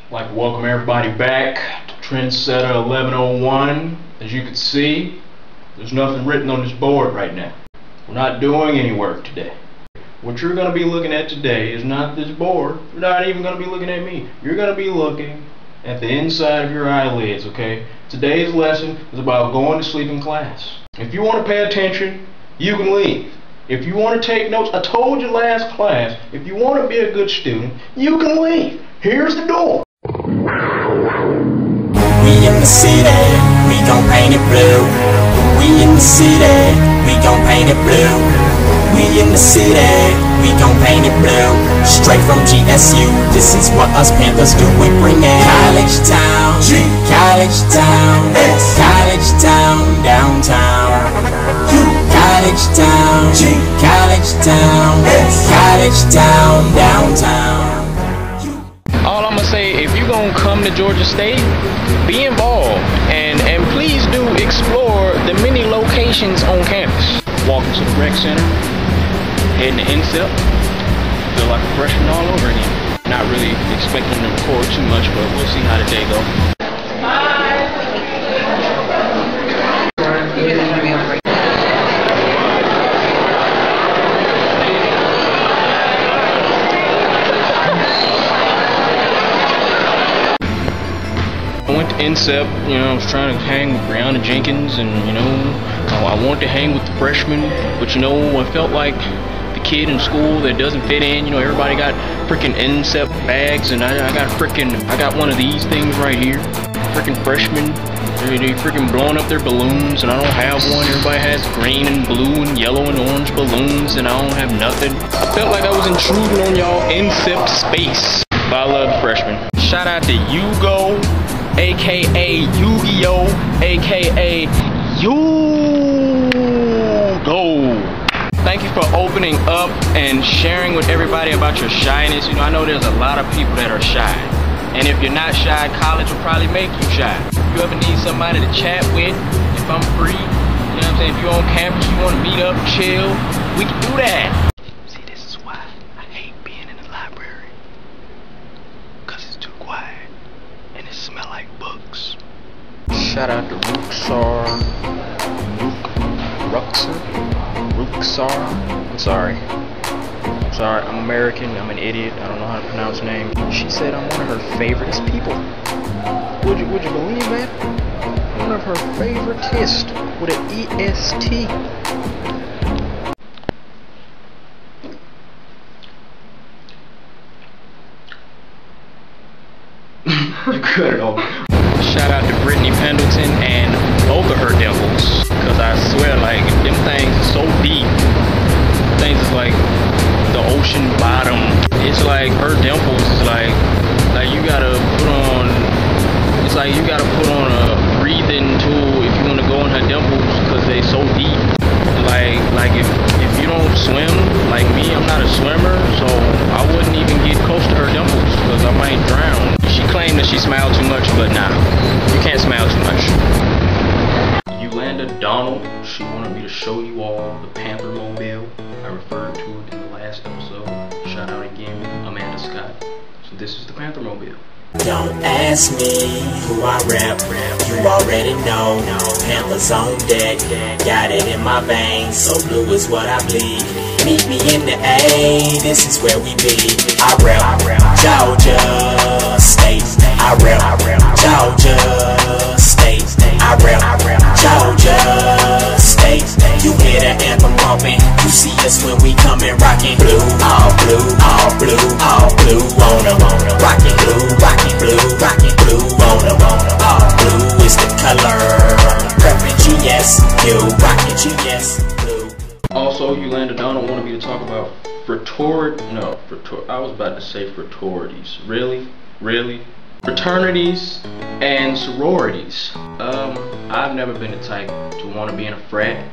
I'd like to welcome everybody back to Trendsetter 1101. As you can see, there's nothing written on this board right now. We're not doing any work today. What you're going to be looking at today is not this board. You're not even going to be looking at me. You're going to be looking at the inside of your eyelids, okay? Today's lesson is about going to sleep in class. If you want to pay attention, you can leave. If you want to take notes, I told you last class, if you want to be a good student, you can leave. Here's the door. We in the city, we gon' paint it blue. We in the city, we gon' paint it blue. We in the city, we gon' paint it blue. Straight from GSU, this is what us Panthers do. We bring it college town, college town, college town, downtown. College town, college town, college town, downtown. All I'm gonna say, if you're gonna come to Georgia State, be involved and please do explore the many locations on campus. Walking to the rec center, heading to INSEP, feel like a freshman all over again. Not really expecting to record too much, but we'll see how the day goes. I went to INSEP, I was trying to hang with Brianna Jenkins, and I wanted to hang with the freshmen, but I felt like the kid in school that doesn't fit in. Everybody got freaking INSEP bags, and I got one of these things right here. Freaking freshmen, they freaking blowing up their balloons, and I don't have one. Everybody has green and blue and yellow and orange balloons, and I don't have nothing. I felt like I was intruding on y'all INSEP space, but I love the freshmen. Shout out to Hugo, aka Yu-Gi-Oh, aka Hugo. Thank you for opening up and sharing with everybody about your shyness. I know there's a lot of people that are shy, and if you're not shy, college will probably make you shy. If you ever need somebody to chat with, if I'm free, if you're on campus, you want to meet up, chill, we can do that. See, this is why I hate being in the library, because it's too quiet and it smells like books. Shout out to Ruxar. I'm sorry, I'm American, I'm an idiot, I don't know how to pronounce her name. She said I'm one of her favoriteest people. Would you believe that? One of her favoritist with an E-S-T. Cut it off. Shout out to Brittany Pendleton and both of her dimples, because I swear, like, them things are so deep. Things is like the ocean bottom. It's like her dimples is like you gotta put on. It's like you gotta put on a breathing tool if you want to go in her dimples, because they so deep. Like if you don't swim like me, I'm not a swimmer, so I wouldn't even get close to her dimples because I might drown. She claimed that she smiled too much, but nah, you can't smile too much. Yolanda Donald, she wanted me to show you all the Panther Mobile. I referred to it in the last episode. Shout out again, Amanda Scott. So this is the Panther Mobile. Don't ask me who I rep, you already know. Panthers on deck, got it in my veins, so blue is what I bleed. Meet me in the A, this is where we be. I rep Georgia State, I rep Georgia State, I rep Georgia State. You hear the anthem pumping, you see us when we coming rocking. Blue, all blue, all blue, all blue on them. Rocking blue, rocking blue, rocking blue on them. All blue is the color. Prepping GS, you rocking GS blue. Also, Yolanda Donald wanted me to talk about I was about to say fraternities. Really? Fraternities and sororities. I've never been the type to want to be in a frat.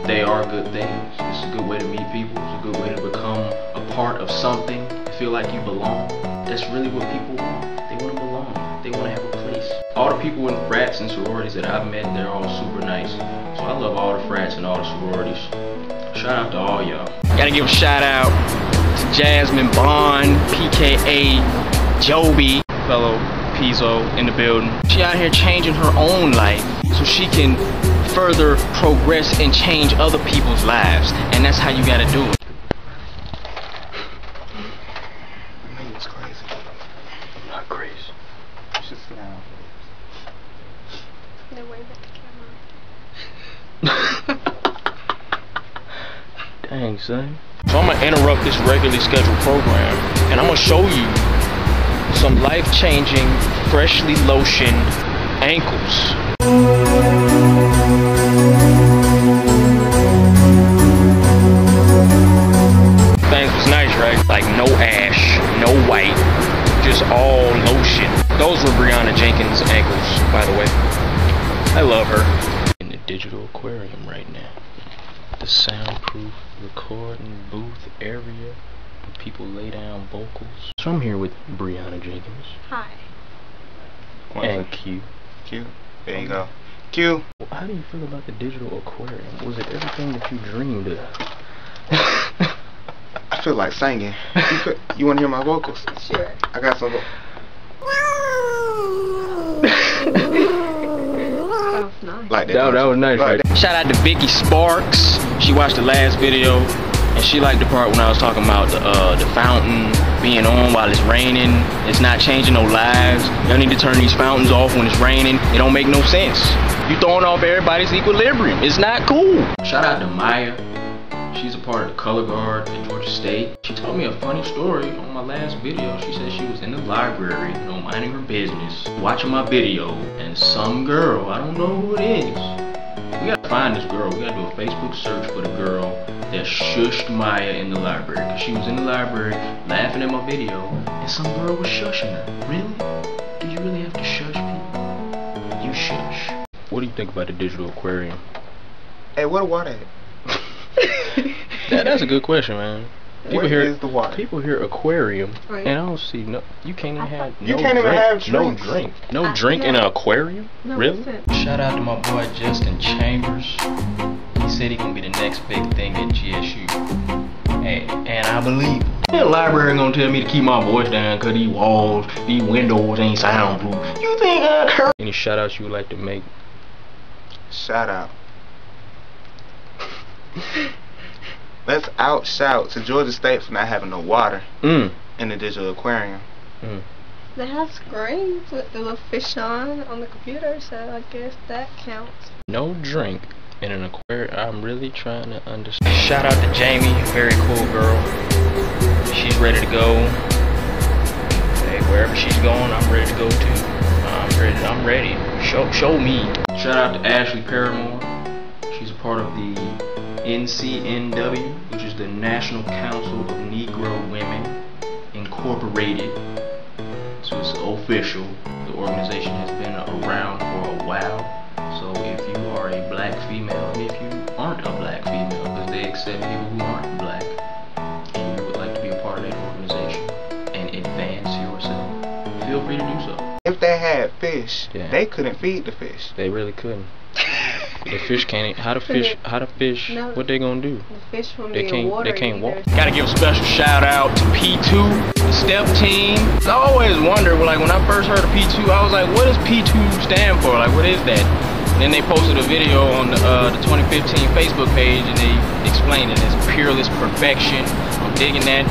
They are good things. It's a good way to meet people. It's a good way to become a part of something. Feel like you belong. That's really what people want. They want to belong. They want to have a place. All the people in frats and sororities that I've met, they're all super nice. So I love all the frats and all the sororities. Shout out to all y'all. Gotta give a shout out to Jasmine Bond, PKA Joby, fellow Pizzo in the building. She out here changing her own life so she can further progress and change other people's lives. And that's how you gotta do it. It's crazy. I'm not crazy. You should sit down. No way back the camera. Dang, son. So I'm gonna interrupt this regularly scheduled program and I'm gonna show you some life-changing, freshly lotioned ankles. Things was nice, right? Like no ash, no white, just all lotion. Those were Brianna Jenkins' ankles, by the way. I love her. In the digital aquarium right now. The soundproof recording booth area where people lay down vocals. So I'm here with Brianna Jenkins. Hi. And Q. Q. There you go. Q. Well, how do you feel about the digital aquarium? Was it everything that you dreamed of? I feel like singing. You want to hear my vocals? Sure. I got some. That was nice. Like that. That was nice, like right? Shout out to Vicky Sparks. She watched the last video and she liked the part when I was talking about the fountain being on while it's raining. It's not changing no lives. Y'all need to turn these fountains off when it's raining. It don't make no sense. You throwing off everybody's equilibrium. It's not cool. Shout out to Maya. She's a part of the color guard at Georgia State. She told me a funny story on my last video. She said she was in the library, you know, minding her business, watching my video, and some girl, I don't know who it is. We gotta find this girl. We gotta do a Facebook search for the girl that shushed Maya in the library. Cause she was in the library laughing at my video, and some girl was shushing her. Really? Do you really have to shush people? You shush. What do you think about the digital aquarium? Hey, where the water at? That's a good question, man. Where is the water? People hear aquarium, Right. and I don't see no. You can't even have no You can't even drink. have No drinks. drink. No drink in an aquarium? No, Really? listen. Shout out to my boy Justin Chambers. He said he gonna be the next big thing at GSU. And I believe him. The library gonna tell me to keep my voice down cause these walls, these windows ain't soundproof. You think I care? Any shout outs you would like to make? Shout out. Let's shout to Georgia State for not having no water in the digital aquarium. They have screens with the little fish on the computer, so I guess that counts. No drink in an aquarium. I'm really trying to understand. Shout out to Jamie, very cool girl. She's ready to go. Hey, wherever she's going, I'm ready to go too. I'm ready. Show me. Shout out to Ashley Paramore. She's a part of the NCNW, which is the National Council of Negro Women Incorporated. So it's official. The organization has been around for a while. So if you are a black female, and if you aren't a black female, because they accept people who aren't black, and you would like to be a part of that organization and advance yourself, feel free to do so. If they had fish, Yeah. they couldn't feed the fish. They really couldn't. The fish can't. How the fish? No. What they gonna do? The fish won't They be can't. in water They can't walk. either. Gotta give a special shout out to P2, the step team. I always wondered, like when I first heard of P2, I was like, what does P2 stand for? Like, what is that? And then they posted a video on the 2015 Facebook page, and they explained it as peerless perfection. I'm digging that.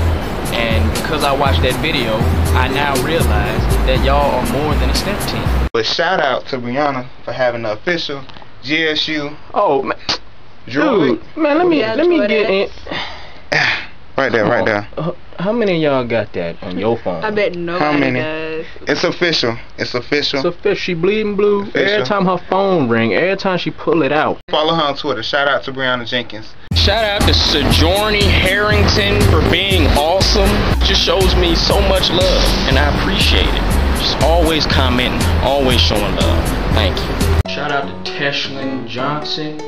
And because I watched that video, I now realize that y'all are more than a step team. But shout out to Brianna for having the official GSU. Oh man, Jewelry. dude, man, let me get in. Right there. How many of y'all got that on your phone? I bet How nobody many? does. It's official. It's official. It's a fish. She bleeding blue. Official. Every time her phone ring, every time she pull it out. Follow her on Twitter. Shout out to Brianna Jenkins. Shout out to Sojourner Harrington for being awesome. Just shows me so much love, and I appreciate it. Just always commenting, always showing love. Thank you. Shout out to Teshlyn Johnson.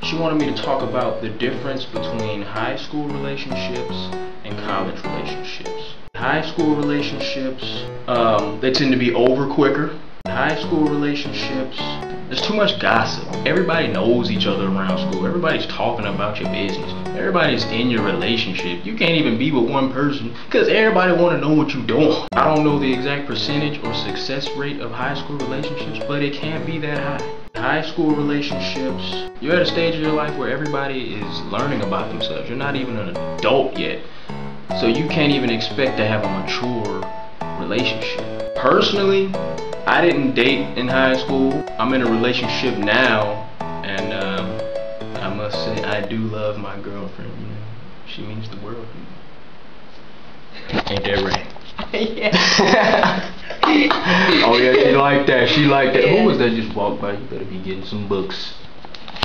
She wanted me to talk about the difference between high school relationships and college relationships. High school relationships, they tend to be over quicker. High school relationships, There's too much gossip. Everybody knows each other around school. Everybody's talking about your business. Everybody's in your relationship. You can't even be with one person because everybody want to know what you're doing. I don't know the exact percentage or success rate of high school relationships, but it can't be that high. High school relationships, you're at a stage of your life where everybody is learning about themselves. You're not even an adult yet. So you can't even expect to have a mature relationship. Personally, I didn't date in high school. I'm in a relationship now, and I must say I do love my girlfriend. You know, she means the world to me. Ain't that right? Yeah. Oh yeah, she like that. She like that. Yeah. Who was that just walked by? You better be getting some books,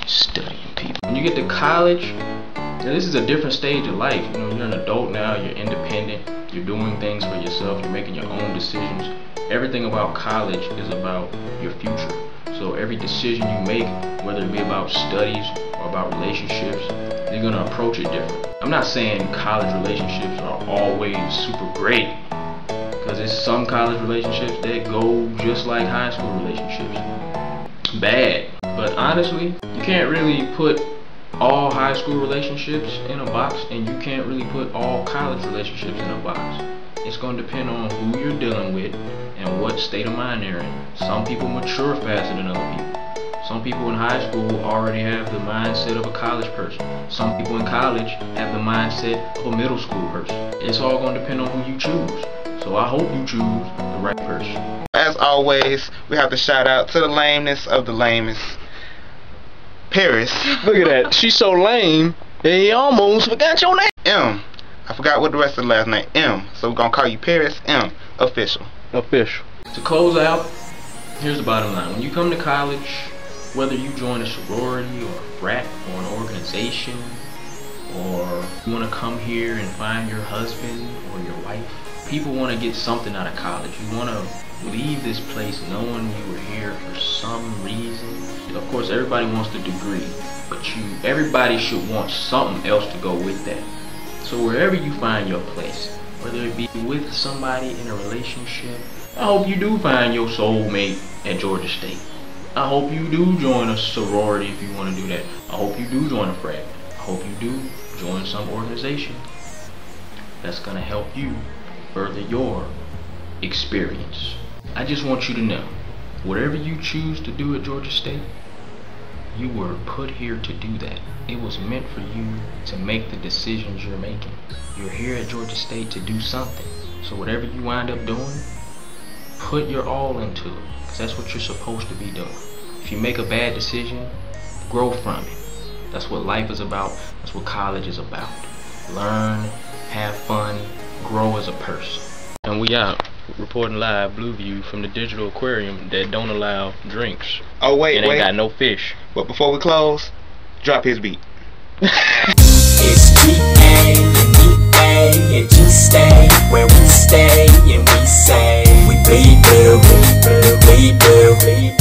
studying people. When you get to college, now this is a different stage of life. You know, you're an adult now. You're independent. You're doing things for yourself. You're making your own decisions. Everything about college is about your future. So every decision you make, whether it be about studies or about relationships, you're gonna approach it different. I'm not saying college relationships are always super great, because there's some college relationships that go just like high school relationships. Bad. But honestly, you can't really put all high school relationships in a box, and you can't really put all college relationships in a box. It's going to depend on who you're dealing with and what state of mind they're in. Some people mature faster than other people. Some people in high school already have the mindset of a college person. Some people in college have the mindset of a middle school person. It's all going to depend on who you choose. So I hope you choose the right person. As always, we have to shout out to the lameness of the lamest, Paris. Look at that. She's so lame that he almost forgot your name. M. I forgot what the rest of the last name. M. So we're gonna call you Paris M. Official. Official. To close out, here's the bottom line. When you come to college, whether you join a sorority or a frat or an organization, or you want to come here and find your husband or your wife, people want to get something out of college. You want to leave this place knowing you were here for some reason. Of course, everybody wants the degree, but everybody should want something else to go with that. So wherever you find your place, whether it be with somebody in a relationship, I hope you do find your soulmate at Georgia State. I hope you do join a sorority if you want to do that. I hope you do join a frat. I hope you do join some organization that's going to help you further your experience. I just want you to know, whatever you choose to do at Georgia State, you were put here to do that. It was meant for you to make the decisions you're making. You're here at Georgia State to do something. So whatever you wind up doing, put your all into it, because that's what you're supposed to be doing. If you make a bad decision, grow from it. That's what life is about. That's what college is about. Learn, have fun, grow as a person. And we out, reporting live, Blu-View, from the digital aquarium that don't allow drinks. Oh wait, and ain't got no fish. But before we close, drop his beat. It's G-A and E-A and G-Stay, where we stay and we say we bleed blue, we bleed blue.